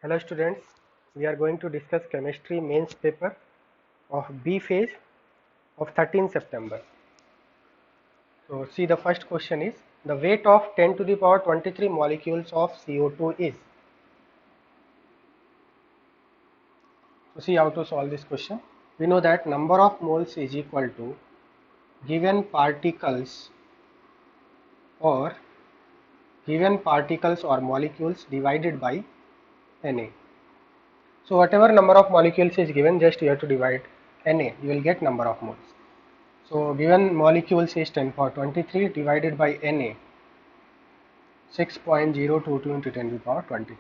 Hello students, we are going to discuss chemistry mains paper of B phase of 13 September. So see, the first question is the weight of 10 to the power 23 molecules of CO2 is. So see how to solve this question. We know that number of moles is equal to given particles or molecules divided by Na. So whatever number of molecules is given, just you have to divide Na, you will get number of moles. So given molecules is 10 power 23 divided by Na, 6.022 into 10 to the power 23.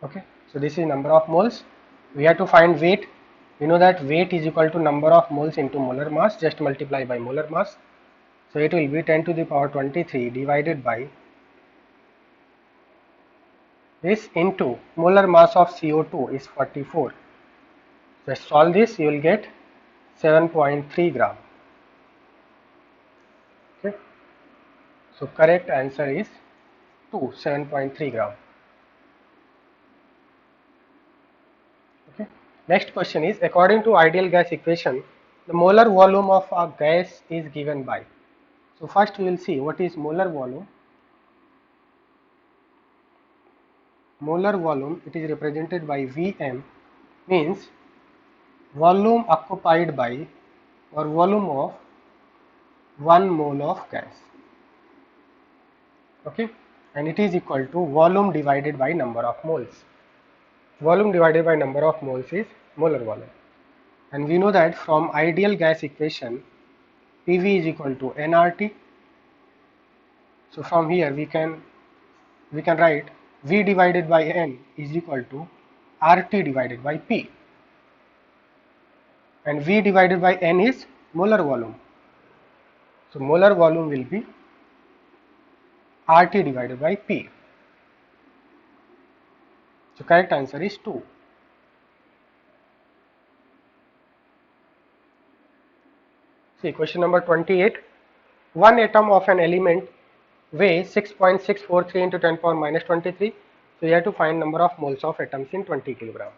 Okay, so this is number of moles. We have to find weight. We know that weight is equal to number of moles into molar mass, just multiply by molar mass. So it will be 10 to the power 23 divided by this into molar mass of CO2 is 44. Just solve this, you will get 7.3 gram. Okay, so correct answer is 7.3 gram. Okay. Next question is, according to ideal gas equation, the molar volume of a gas is given by. So first we will see what is molar volume. Molar volume, it is represented by Vm, means volume occupied by or volume of 1 mole of gas. Okay, and it is equal to volume divided by number of moles. Volume divided by number of moles is molar volume. And we know that from ideal gas equation, PV is equal to nRT. So from here we can write V divided by N is equal to RT divided by P, and V divided by N is molar volume. So molar volume will be RT divided by P. So correct answer is 2. See, question number 28. One atom of an element weighs 6.643 into 10 power minus 23. So you have to find number of moles of atoms in 20 kilogram.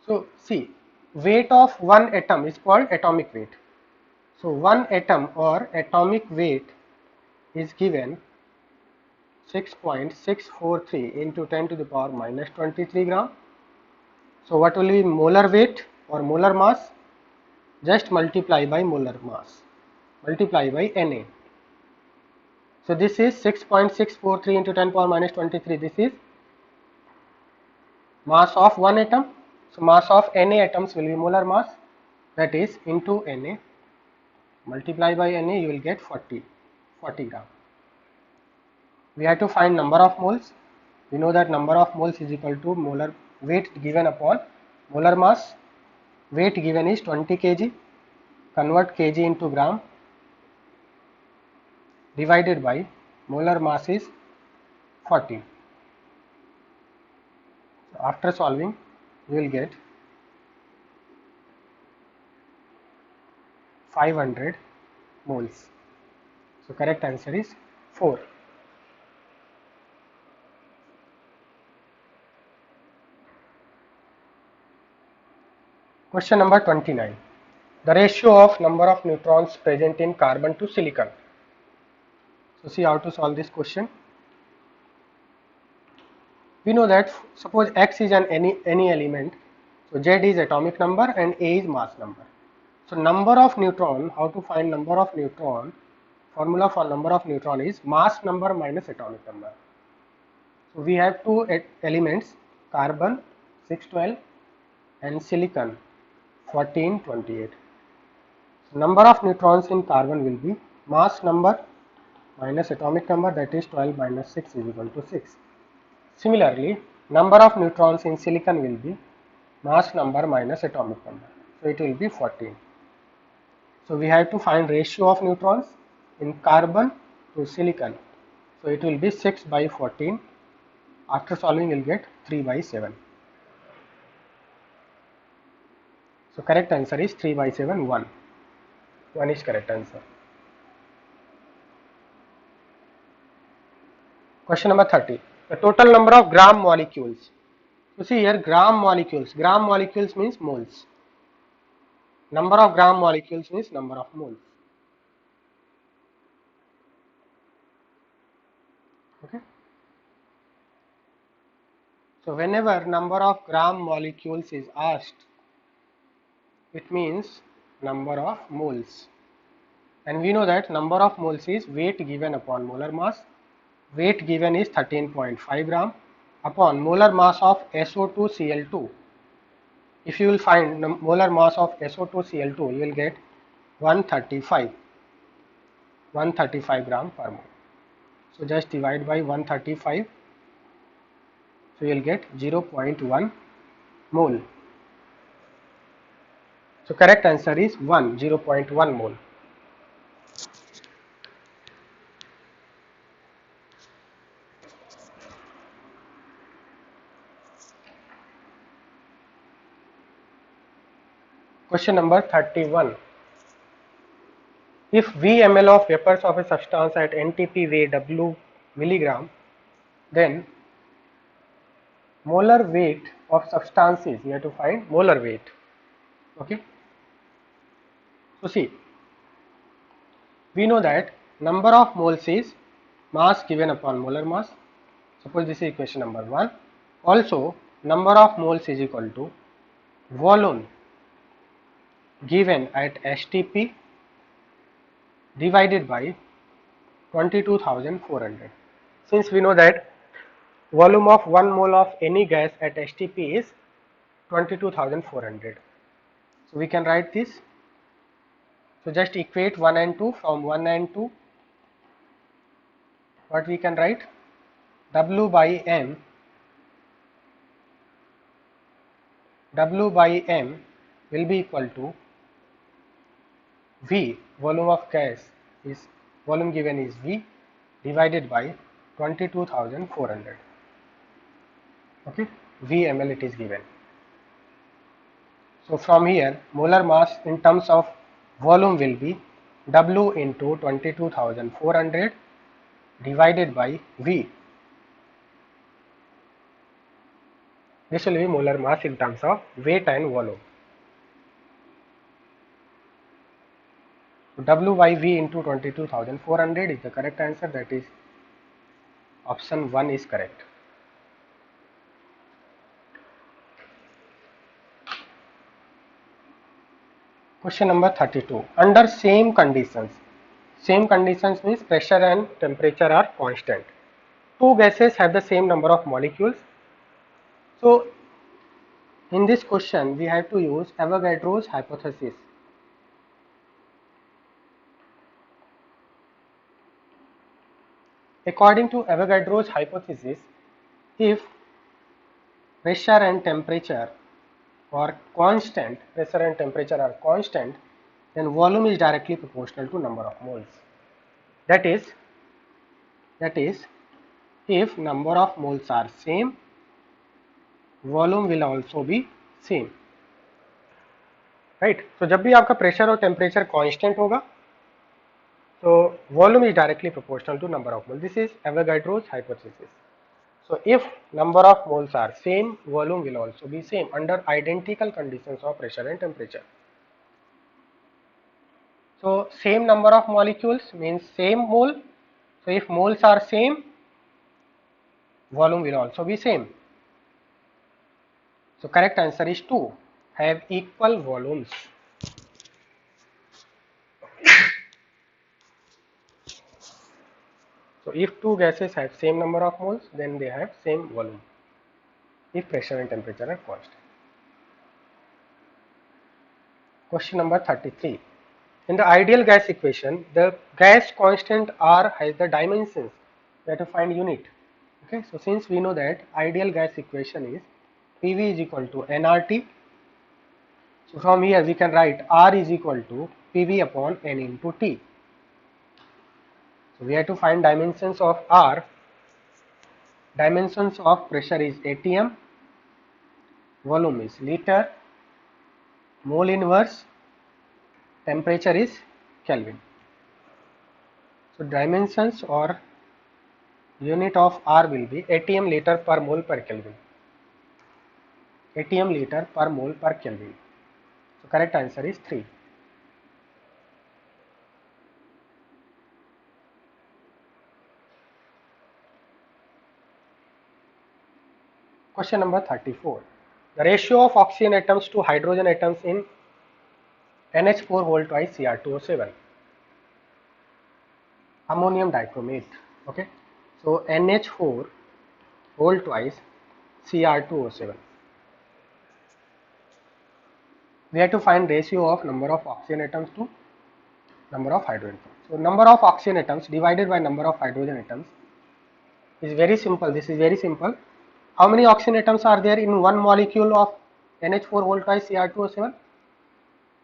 So see, weight of one atom is called atomic weight. So one atom or atomic weight is given 6.643 into 10 to the power minus 23 gram. So what will be molar weight or molar mass? Just multiply by molar mass, multiply by Na. So this is 6.643 into 10 power minus 23. This is mass of one atom. So mass of Na atoms will be molar mass, that is into Na, multiply by Na, you will get 40 gram. We have to find number of moles. We know that number of moles is equal to molar weight given upon molar mass. Weight given is 20 kg, convert kg into gram, divided by molar mass is 40. So after solving, you will get 500 moles. So correct answer is 4. Question number 29. The ratio of number of neutrons present in carbon to silicon. So see how to solve this question. We know that suppose X is any element, so Z is atomic number and A is mass number. So number of neutron, how to find number of neutron? Formula for number of neutron is mass number minus atomic number. So we have two elements, carbon 612 and silicon 1428. So number of neutrons in carbon will be mass number minus atomic number, that is 12 minus 6 is equal to 6. Similarly, number of neutrons in silicon will be mass number minus atomic number. So it will be 14. So we have to find ratio of neutrons in carbon to silicon. So it will be 6 by 14. After solving, you will get 3 by 7. So correct answer is 3 by 7, 1. 1 is correct answer. Question number 30. The total number of gram molecules. You see here gram molecules. Gram molecules means moles. Number of gram molecules means number of moles. Okay. So whenever number of gram molecules is asked, it means number of moles. And we know that number of moles is weight given upon molar mass. Weight given is 13.5 gram upon molar mass of SO2Cl2. If you will find the molar mass of SO2Cl2, you will get 135 gram per mole. So just divide by 135, so you will get 0.1 mole. So correct answer is 0.1 mole. Question number 31. If V ml of vapors of a substance at NTP weigh W milligram, then molar weight of substances, you have to find molar weight. Okay. So see, we know that number of moles is mass given upon molar mass. Suppose this is equation number 1. Also, number of moles is equal to volume given at STP divided by 22,400. Since we know that volume of 1 mole of any gas at STP is 22,400. So we can write this. So just equate 1 and 2. From 1 and 2, what we can write? W by M will be equal to V, volume of gas is, volume given is V, divided by 22,400. Okay, V ml it is given. So from here, molar mass in terms of volume will be W into 22,400 divided by V. This will be molar mass in terms of weight and volume. W by V into 22,400 is the correct answer. That is option 1 is correct. Question number 32. Under same conditions means pressure and temperature are constant. Two gases have the same number of molecules. So in this question we have to use Avogadro's hypothesis. According to Avogadro's hypothesis, if pressure and temperature are constant, then volume is directly proportional to number of moles. That is, if number of moles are same, volume will also be same. Right? So जब भी आपका pressure और temperature constant होगा, so volume is directly proportional to number of moles. This is Avogadro's hypothesis. So if number of moles are same, volume will also be same under identical conditions of pressure and temperature. So same number of molecules means same mole. So if moles are same, volume will also be same. So correct answer is 2. Have equal volumes. So if two gases have same number of moles, then they have same volume if pressure and temperature are constant. Question number 33. In the ideal gas equation, the gas constant R has the dimensions. We have to find unit. Okay, so since we know that ideal gas equation is PV is equal to nRT, so from here we can write R is equal to PV upon N into T. So we have to find dimensions of R. Dimensions of pressure is atm, volume is liter, mole inverse, temperature is Kelvin. So dimensions or unit of R will be atm liter per mole per Kelvin. atm liter per mole per Kelvin. So correct answer is 3. Question number 34. The ratio of oxygen atoms to hydrogen atoms in NH4 whole twice Cr2O7. Ammonium dichromate. Okay. So NH4 whole twice Cr2O7. We have to find ratio of number of oxygen atoms to number of hydrogen atoms. So number of oxygen atoms divided by number of hydrogen atoms is very simple. This is very simple. How many oxygen atoms are there in one molecule of NH4 whole twice Cr2O7?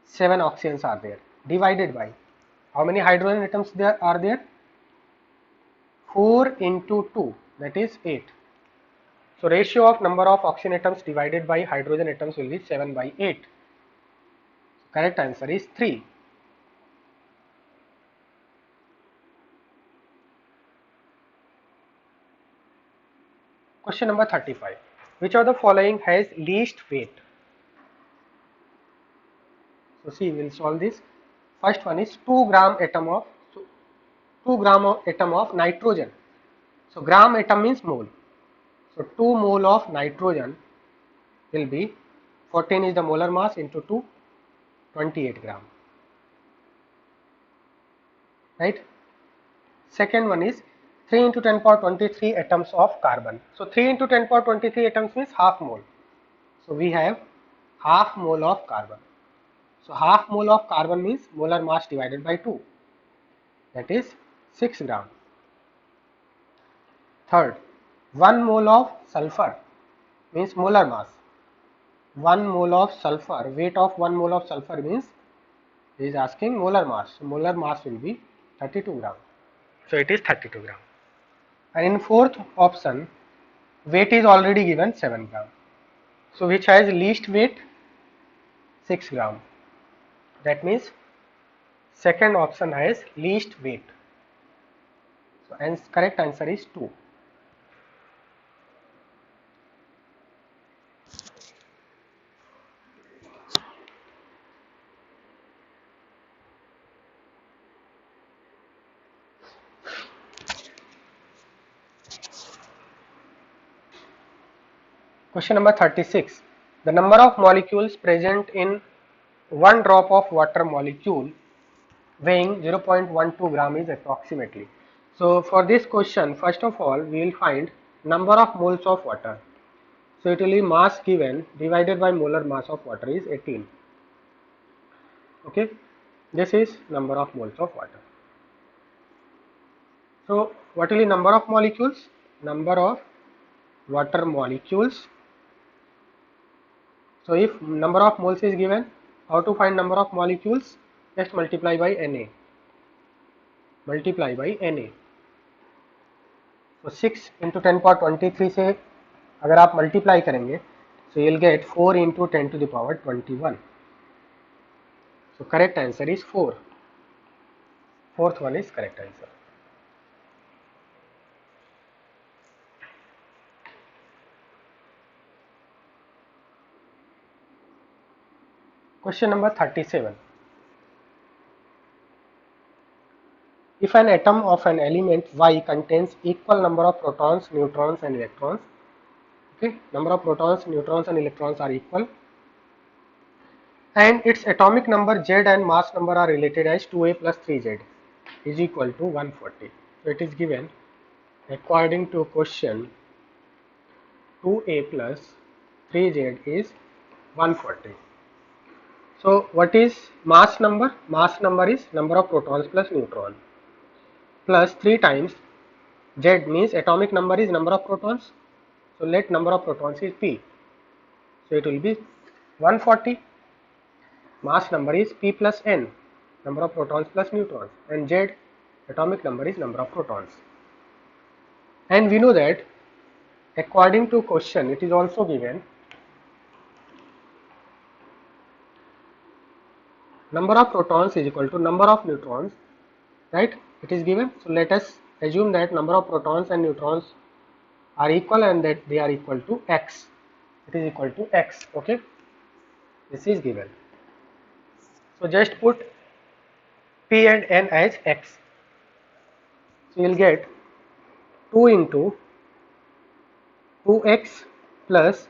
7 oxygens are there. Divided by how many hydrogen atoms there are there? 4 into 2, that is 8. So ratio of number of oxygen atoms divided by hydrogen atoms will be 7 by 8. Correct answer is 3. Question number 35. Which of the following has least weight? So see, we will solve this. First one is 2 gram atom of 2 gram of atom of nitrogen. So gram atom means mole. So 2 mole of nitrogen will be 14 is the molar mass into 2, 28 gram. Right? Second one is 3 into 10 power 23 atoms of carbon. So 3 into 10 power 23 atoms means half mole. So we have half mole of carbon. So half mole of carbon means molar mass divided by 2. That is 6 gram. Third, 1 mole of sulfur means molar mass. 1 mole of sulfur, weight of 1 mole of sulfur means he is asking molar mass. So molar mass will be 32 gram. So it is 32 gram. And in fourth option, weight is already given 7 gram. So which has least weight? 6 gram. That means second option has least weight. So and correct answer is 2. Question number 36. The number of molecules present in one drop of water molecule weighing 0.12 gram is approximately. So for this question, first of all, we will find number of moles of water. So it will be mass given divided by molar mass of water is 18. Okay, this is number of moles of water. So what will be number of molecules? Number of water molecules. So if number of moles is given, how to find number of molecules? Just multiply by Na. Multiply by Na. So 6 into 10 power 23 से अगर आप multiply करेंगे, so you'll get 4 into 10 to the power 21. So correct answer is 4. Fourth one is correct answer. Question number 37. If an atom of an element Y contains equal number of protons, neutrons and electrons, okay, number of protons, neutrons and electrons are equal, and its atomic number Z and mass number are related as 2A plus 3Z is equal to 140. So it is given according to question 2A plus 3Z is 140. So what is mass number? Mass number is number of protons plus neutron plus 3 times Z means atomic number is number of protons. So let number of protons is P. So it will be 140. Mass number is P plus N, number of protons plus neutrons, and Z atomic number is number of protons. And we know that according to question it is also given number of protons is equal to number of neutrons, right? It is given. So let us assume that number of protons and neutrons are equal and that they are equal to x. It is equal to x. Okay, this is given. So just put p and n as x. So you will get 2 into 2x plus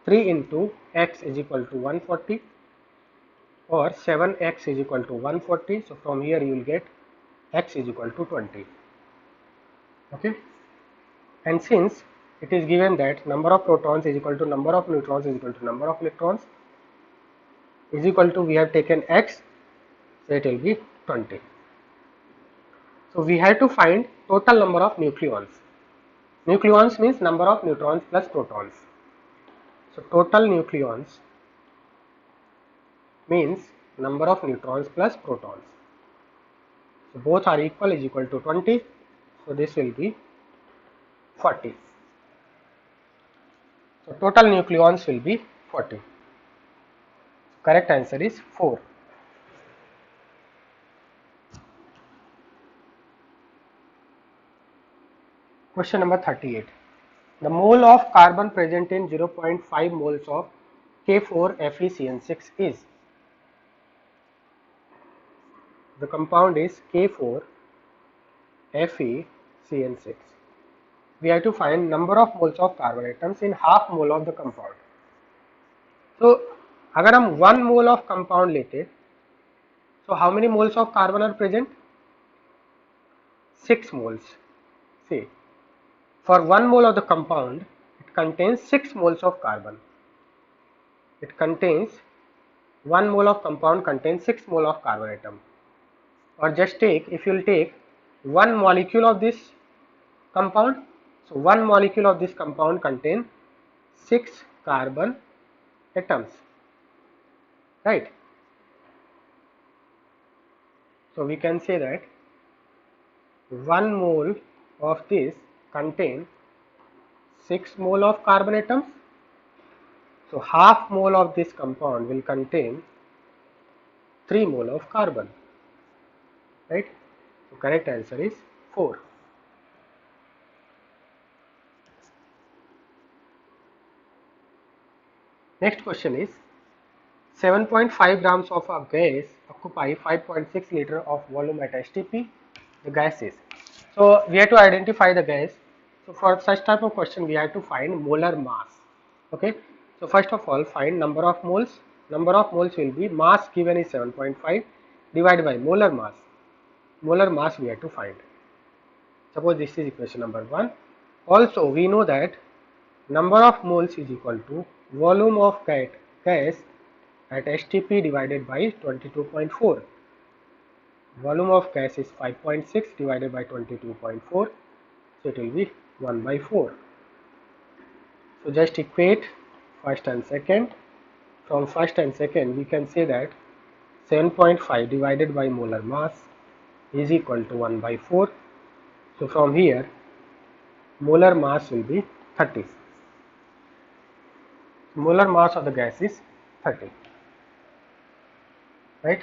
3 into x is equal to 140, or 7x is equal to 140. So from here you will get x is equal to 20. Okay, and since it is given that number of protons is equal to number of neutrons is equal to number of electrons is equal to, we have taken x, so it will be 20. So we have to find total number of nucleons. Nucleons means number of neutrons plus protons. So total nucleons means number of neutrons plus protons. So both are equal is equal to 20. So this will be 40. So total nucleons will be 40. Correct answer is 4. Question number 38. The mole of carbon present in 0.5 moles of K4FeCN6 is. The compound is K4FeCN6. We have to find number of moles of carbon atoms in half mole of the compound. So अगर हम 1 mole of compound लेते, so how many moles of carbon are present? 6 moles. See, for 1 mole of the compound, it contains 6 moles of carbon. It contains 1 mole of compound contains 6 mole of carbon atom. Or just take, if you will take 1 molecule of this compound, so 1 molecule of this compound contains 6 carbon atoms, right? So we can say that 1 mole of this contains 6 mole of carbon atoms. So half mole of this compound will contain 3 mole of carbon, right? So correct answer is 4. Next question is 7.5 grams of a gas occupy 5.6 liter of volume at STP. The gas is. So we have to identify the gas. So for such type of question we have to find molar mass. Okay. So first of all find number of moles. Number of moles will be mass given is 7.5 divided by molar mass. Molar mass we have to find. Suppose this is equation number 1. Also we know that number of moles is equal to volume of gas at STP divided by 22.4. Volume of gas is 5.6 divided by 22.4. So it will be 1 by 4. So just equate first and second. From first and second we can say that 7.5 divided by molar mass is equal to 1 by 4. So from here molar mass will be 30. Molar mass of the gas is 30, right?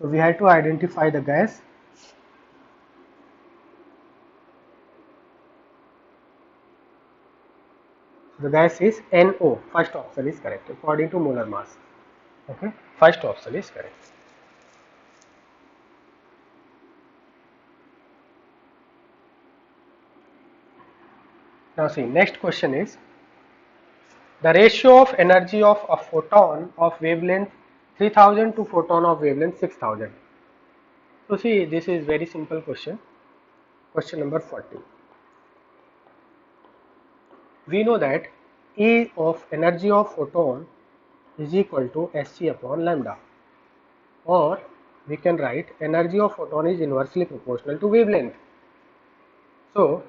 So we have to identify the gas. The gas is NO. First option is correct according to molar mass. Okay, first option is correct. Now see, next question is the ratio of energy of a photon of wavelength 3000 to photon of wavelength 6000. So see, this is very simple question. Question number 40. We know that E of energy of photon is equal to Sc upon lambda, or we can write energy of photon is inversely proportional to wavelength. So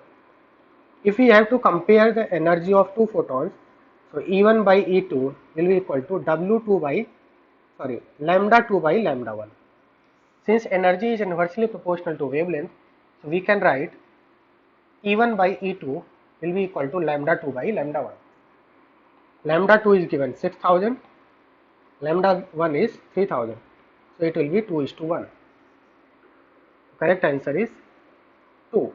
if we have to compare the energy of two photons, so E1 by E2 will be equal to W2 by lambda 2 by lambda 1. Since energy is inversely proportional to wavelength, so we can write E1 by E2 will be equal to lambda 2 by lambda 1. Lambda 2 is given 6000, lambda 1 is 3000. So it will be 2:1. Correct answer is 2.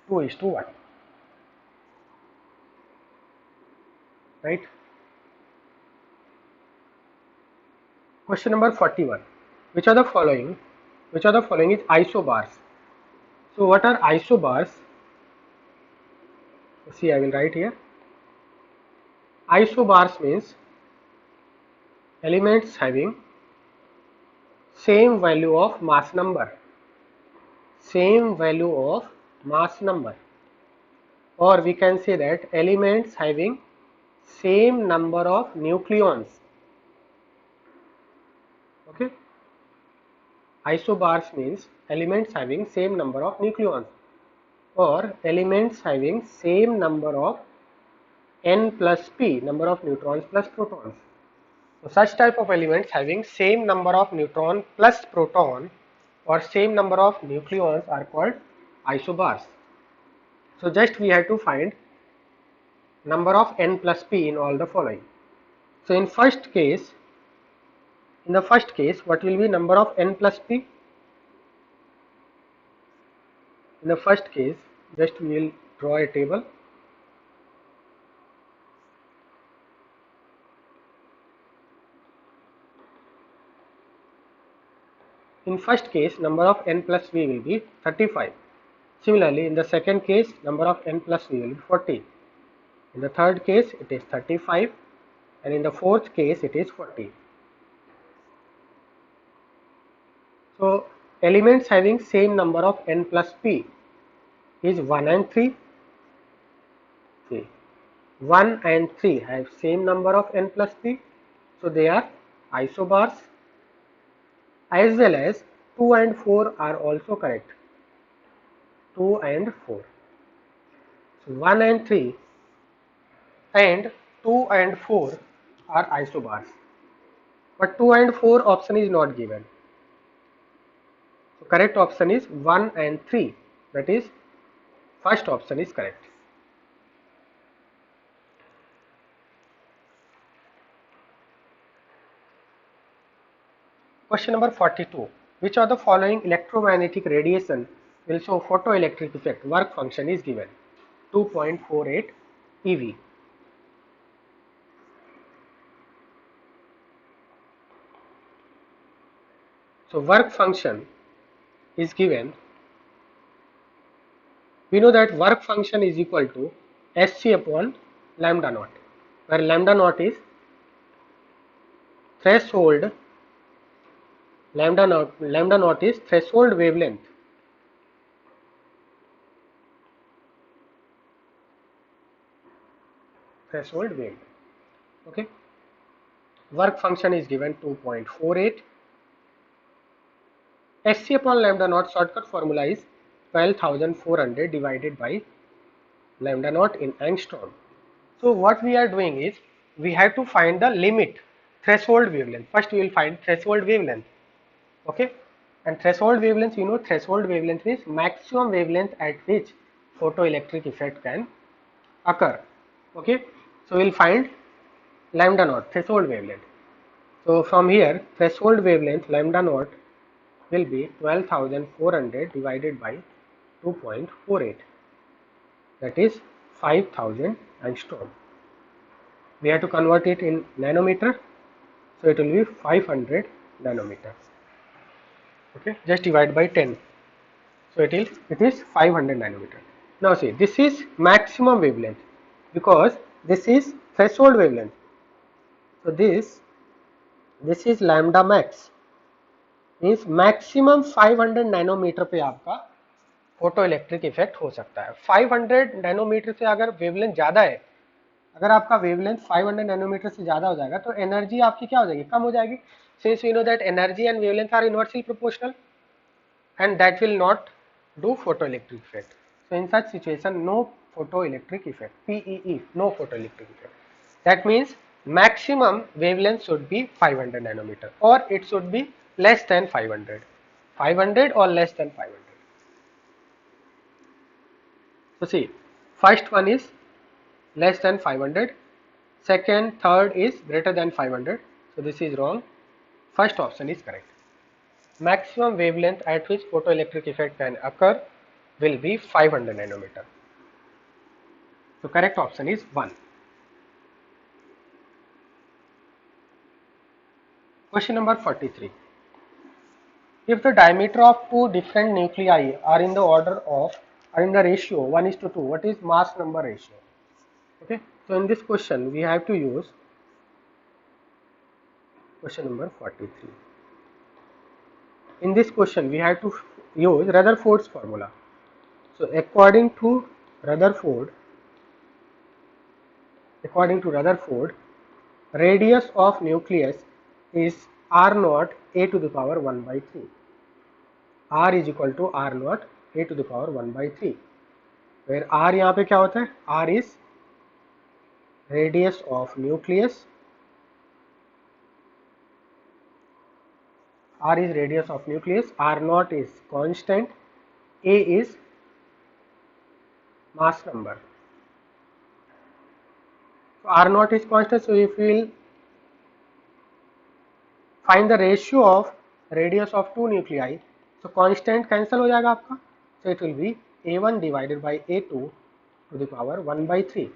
2:1. Right? Question number 41. Which of the following is isobars? So what are isobars? See, I will write here. Isobars means elements having same value of mass number. Same value of mass number. Or we can say that elements having same number of nucleons. Okay. Isobars means elements having same number of nucleons or elements having same number of n plus p, number of neutrons plus protons. So such type of elements having same number of neutron plus proton or same number of nucleons are called isobars. So just we have to find number of n plus p in all the following. So in the first case, what will be number of n plus p? In the first case, just we will draw a table. In first case, number of n plus v will be 35. Similarly, in the second case, number of n plus v will be 40. In the third case, it is 35, and in the fourth case, it is 40. So, elements having same number of n plus p is 1 and 3. See, 1 and 3 have same number of n plus p, so they are isobars, as well as 2 and 4 are also correct. 2 and 4. So 1 and 3 and 2 and 4 are isobars. But 2 and 4 option is not given. So correct option is 1 and 3. That is, first option is correct. Question number 42. Which of the following electromagnetic radiation will show photoelectric effect? Work function is given 2.48 eV. So work function is given. We know that work function is equal to Sc upon lambda naught, where lambda naught is threshold. Lambda naught is threshold wavelength. Threshold wavelength. Okay. Work function is given 2.48. Sc upon lambda naught shortcut formula is 12,400 divided by lambda naught in angstrom. So what we are doing is we have to find the limit threshold wavelength. First we will find threshold wavelength. Okay, and threshold wavelength, you know, threshold wavelength is maximum wavelength at which photoelectric effect can occur. Okay, so we will find lambda naught, threshold wavelength. So from here, threshold wavelength lambda naught will be 12,400 divided by 2.48, that is 5,000 angstrom. We have to convert it in nanometer, so it will be 500 nanometer. Okay, just divide by 10, so it is 500 nanometer. Now see, this is maximum wavelength because this is threshold wavelength. So this is lambda max, means maximum 500 nanometre पे आपका photo electric effect हो सकता है. 500 nanometre से अगर wavelength ज़्यादा है, अगर आपका वेवलेंथ 500 नैनोमीटर से ज़्यादा हो जाएगा तो एनर्जी आपकी क्या हो जाएगी, कम हो जाएगी. Since we know that energy and wavelength are inversely proportional and that will not do photoelectric effect. So in such situation, no photoelectric effect, PEE, no photoelectric effect. That means maximum wavelength should be 500 nanometer or it should be less than 500, 500 or less than 500. So see, first one is less than 500, second, third is greater than 500. So this is wrong. First option is correct. Maximum wavelength at which photoelectric effect can occur will be 500 nanometer. So correct option is 1. Question number 43. If the diameter of two different nuclei are in the ratio 1:2, what is mass number ratio? Okay, so in this question we have to use question number 43. In this question we have to use Rutherford's formula. So according to Rutherford, radius of nucleus is r naught a to the power 1 by 3. R is equal to r naught a to the power 1 by 3, where r यहाँ पे क्या होता है? R is radius of nucleus. R is radius of nucleus. R naught is constant. A is mass number. So R naught is constant. So if we will find the ratio of radius of two nuclei, so constant cancel हो जाएगा आपका. So it will be A1 divided by A2 to the power 1 by 3.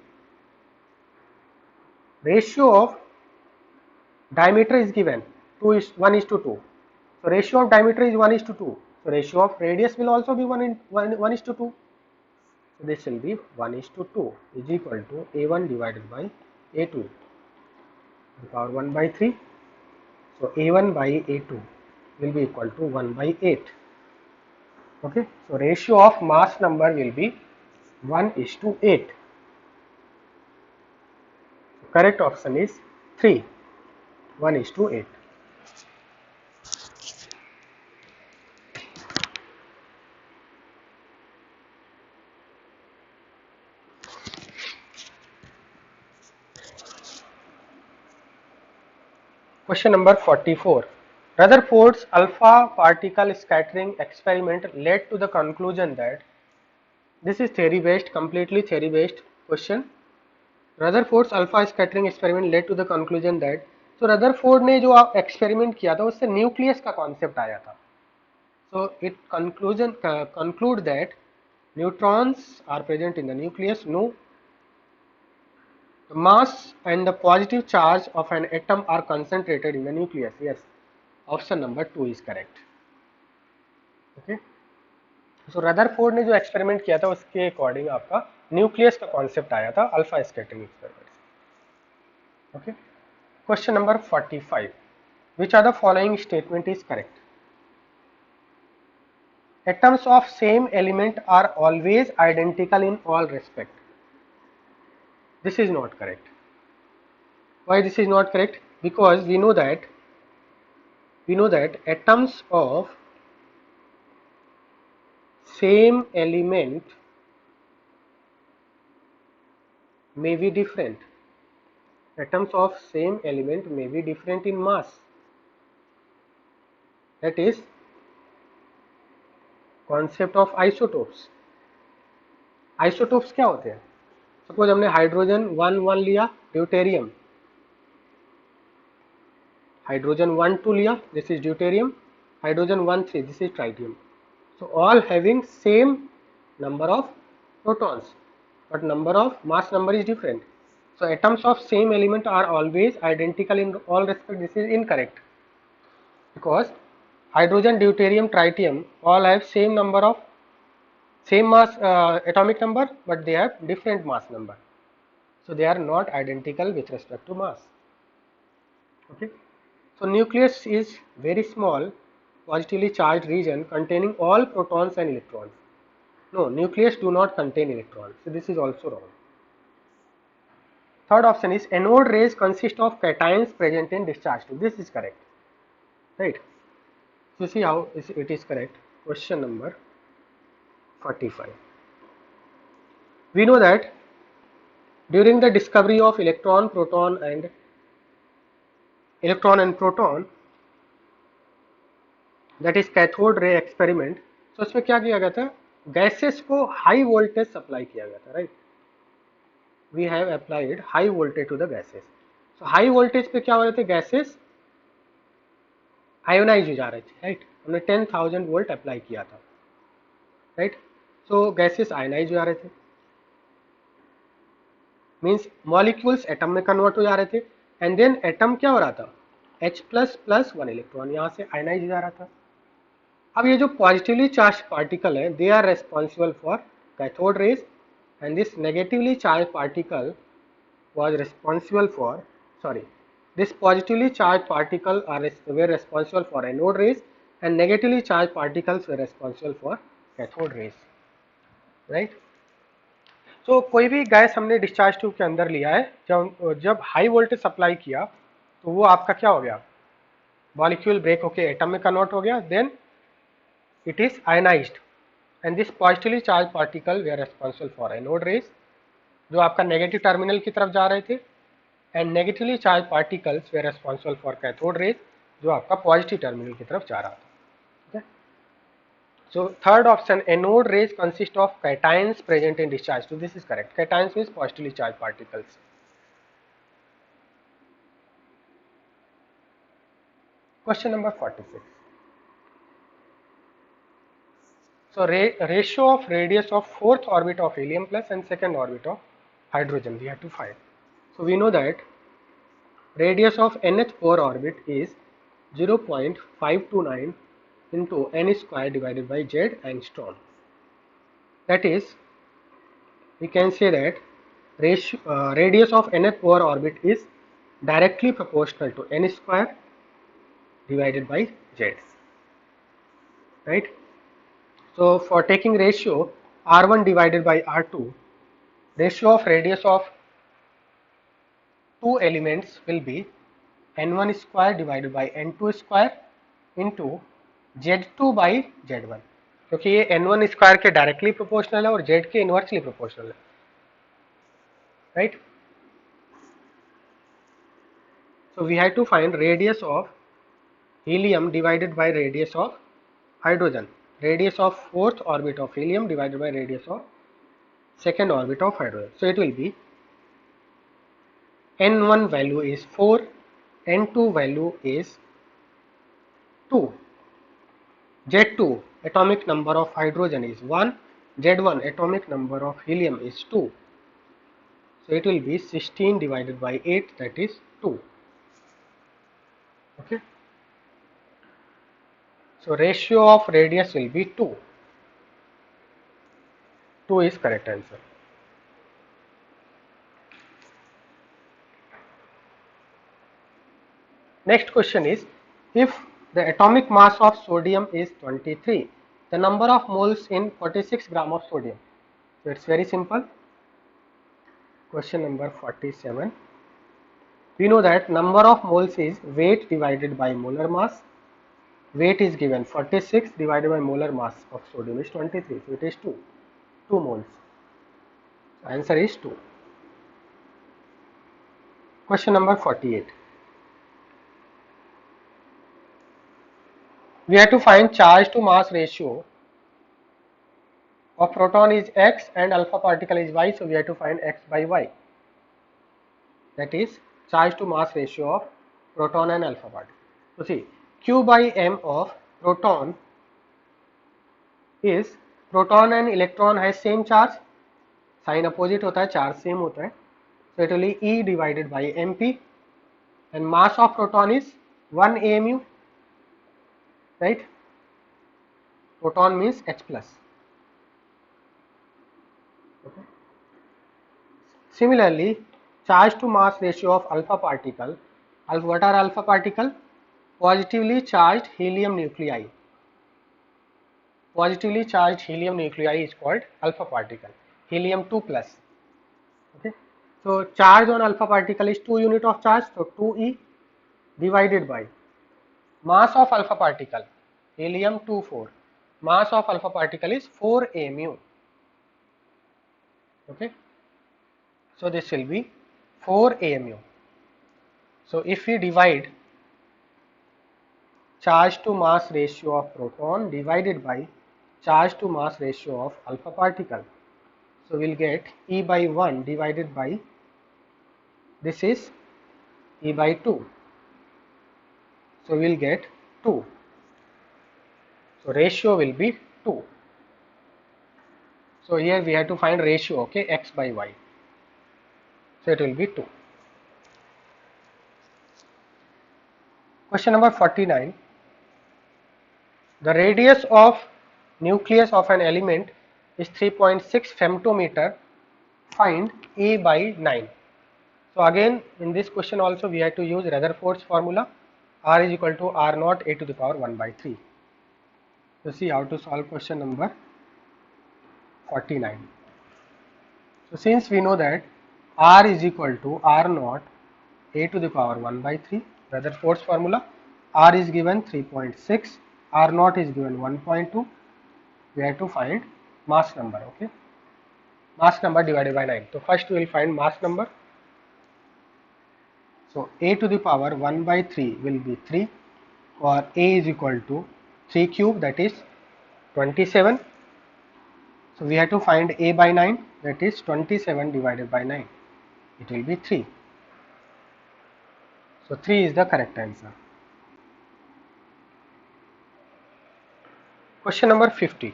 Ratio of diameter is given 1:2. So ratio of diameter is 1:2. So ratio of radius will also be 1:2. So this will be 1:2 is equal to A1 divided by A2 to the power 1 by 3. So A1 by A2 will be equal to 1 by 8. Okay, so ratio of mass number will be 1:8. Correct option is 3, 1:8. Question number 44. Rutherford's alpha particle scattering experiment led to the conclusion that, this is theory based, completely theory based question. Rutherford's alpha scattering experiment led to the conclusion that, so Rutherford ने जो experiment किया था उससे nucleus का concept आया था. So it conclude that neutrons are present in the nucleus. No. The mass and the positive charge of an atom are concentrated in the nucleus. Yes, option number 2 is correct. Okay. So Rutherford ने जो experiment किया था उसके according आपका nucleus का concept आया था alpha scattering experiment. Okay. Question number 45. Which of the following statement is correct? Atoms of same element are always identical in all respect. This is not correct. Why this is not correct? Because we know that atoms of same element may be different. Atoms of same element may be different in mass. That is concept of isotopes. Isotopes क्या होते हैं? Suppose हमने hydrogen 1 लिया, deuterium, hydrogen 1 2 लिया, this is deuterium, hydrogen 1 3, this is tritium. So all having same number of protons, but number of mass number is different. So atoms of same element are always identical in all respect. This is incorrect, because hydrogen, deuterium, tritium all have same number of same mass atomic number, but they have different mass number. So they are not identical with respect to mass. Okay. So nucleus is very small positively charged region containing all protons and electrons. No, nucleus do not contain electrons. So this is also wrong. Third option is anode rays consist of cations present in discharge tube. This is correct. Right. So see how it is correct. Question number 45. We know that during the discovery of electron and proton, that is cathode ray experiment. So उसमें क्या किया गया था? Gases को high voltage supply किया गया था, right. we have applied high voltage to the gases. So high voltage पे क्या हो रहे थे, gases आयोनाइज हो जा रहे थे, राइट. हमने 10,000 वोल्ट अप्लाई किया था, राइट. सो गैसेस आयोनाइज हो जा रहे थे, मीन्स मॉलिक्यूल्स एटम में कन्वर्ट हो जा रहे थे. एंड देन एटम क्या हो रहा था, H प्लस प्लस 1 इलेक्ट्रॉन यहाँ से आयोनाइज हो जा रहा था. अब ये जो पॉजिटिवली चार्ज पार्टिकल है, they are responsible for cathode rays, and this negatively charge particle was responsible for, sorry, this positively charged particle were responsible for anode rays, and negatively charged particles were responsible for cathode rays, right. So कोई भी gas हमने discharge tube के अंदर लिया है, जब high voltage supply किया तो वो आपका क्या हो गया, मॉलिक्यूल ब्रेक होके एटम में कन्वर्ट हो गया, then it is ionised, and this positively charge particle वे are responsible for anode rays, जो आपका नेगेटिव टर्मिनल की तरफ जा रहे थे, एंड नेगेटिवली चार्ज पार्टिकल्स वे रेस्पॉन्सिबल फॉर कैथोड रेज, जो आपका पॉजिटिव टर्मिनल की तरफ जा रहा था. ठीक है. So third option, anode rays consist of cations present in discharge tube, this is correct. Cations means positively charge particles. Question number 46. So ratio of radius of fourth orbit of helium plus and second orbit of hydrogen we have to find. So we know that radius of nth 4 orbit is 0.529 into n square divided by z angstrom. That is, we can say that radius of nth 4 orbit is directly proportional to n square divided by z, right. So for taking ratio r1 divided by r2, ratio of radius of two elements will be n1 square divided by n2 square into z2 by z1, क्योंकि ये n1 square के directly proportional है और z के inversely proportional है, right. So we have to find radius of helium divided by radius of hydrogen, radius of fourth orbit of helium divided by radius of second orbit of hydrogen. So it will be n1 value is 4, n2 value is 2, z2 atomic number of hydrogen is 1, z1 atomic number of helium is 2. So it will be 16 divided by 8, that is 2. Okay. So ratio of radius will be 2. 2 is correct answer. Next question is, if the atomic mass of sodium is 23, the number of moles in 46 gram of sodium. So it's very simple. Question number 47. We know that number of moles is weight divided by molar mass. Weight is given 46 divided by molar mass of sodium is 23. So it is 2 moles. Answer is 2. Question number 48. We have to find charge to mass ratio of proton is x and alpha particle is y, so we have to find x by y. That is charge to mass ratio of proton and alpha particle. So see, q by m of proton is, proton and electron has same charge, sign opposite होता है, charge same होता है, so it will be E divided by mp, and mass of proton is 1 amu, right. Proton means H plus. Okay. Similarly, charge to mass ratio of alpha particle. What are alpha particle? Positively charged helium nuclei. Positively charged helium nuclei is called alpha particle. Helium 2 plus. Okay. So charge on alpha particle is 2 unit of charge. So 2e divided by mass of alpha particle, helium 24. Mass of alpha particle is 4 mu. Okay. So this will be 4 amu. So if we divide charge to mass ratio of proton divided by charge to mass ratio of alpha particle, So we'll get E by 1 divided by, this is E by 2. So we'll get 2. So ratio will be 2. So here we have to find ratio, okay, x by y. So it will be 2. Question number 49. The radius of nucleus of an element is 3.6 femtometer. Find A by 9. So again in this question also we have to use Rutherford's formula. R is equal to R naught A to the power 1 by 3. So see how to solve question number 49. So since we know that R is equal to R naught A to the power 1 by 3, Rutherford's formula, R is given 3.6, R naught is given 1.2, we have to find mass number, okay, mass number divided by 9. So first we will find mass number. So A to the power 1 by 3 will be 3, or A is equal to 3 cube, that is 27. So we have to find A by 9, that is 27 divided by 9, it will be 3. So 3 is the correct answer. Question number 50.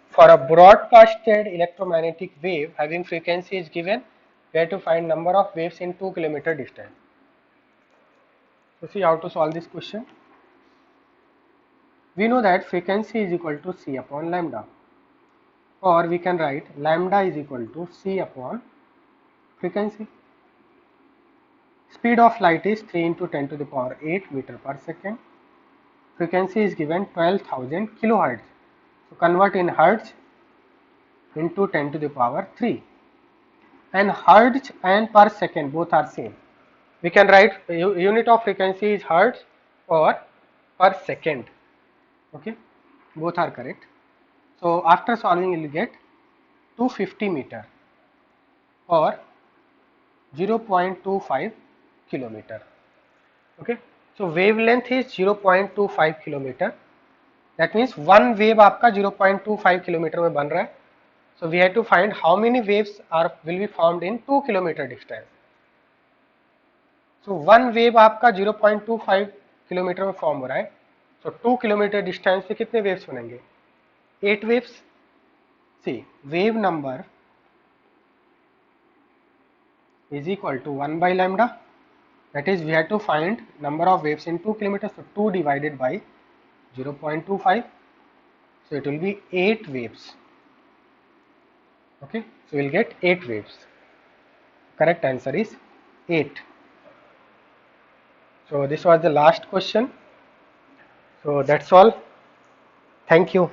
For a broadcasted electromagnetic wave having frequency is given, we have to find number of waves in 2 kilometer distance. So see how to solve this question. We know that frequency is equal to C upon lambda, or we can write lambda is equal to C upon frequency. Speed of light is 3 into 10 to the power 8 meter per second. Frequency is given 12,000 kilohertz. So convert in hertz into 10 to the power 3. And hertz and per second both are same. We can write unit of frequency is hertz or per second. Okay, both are correct. So after solving you will get 250 meter or 0.25 kilometer. Okay, so wavelength is 0.25 kilometer. That means one wave आपका 0.25 kilometer में बन रहा है. So we have to find how many waves will be formed in 2 kilometer distance. So one wave आपका 0.25 kilometre में form हो रहा है. So 2 किलोमीटर डिस्टेंस पे कितने वेव्स बनेंगे? 8 waves. See, wave number is equal to 1 by lambda. That is, we have to find number of waves in 2 kilometers. So 2 divided by 0.25. So it will be 8 waves. Okay, so we'll get 8 waves. Correct answer is 8. So this was the last question. So that's all. Thank you.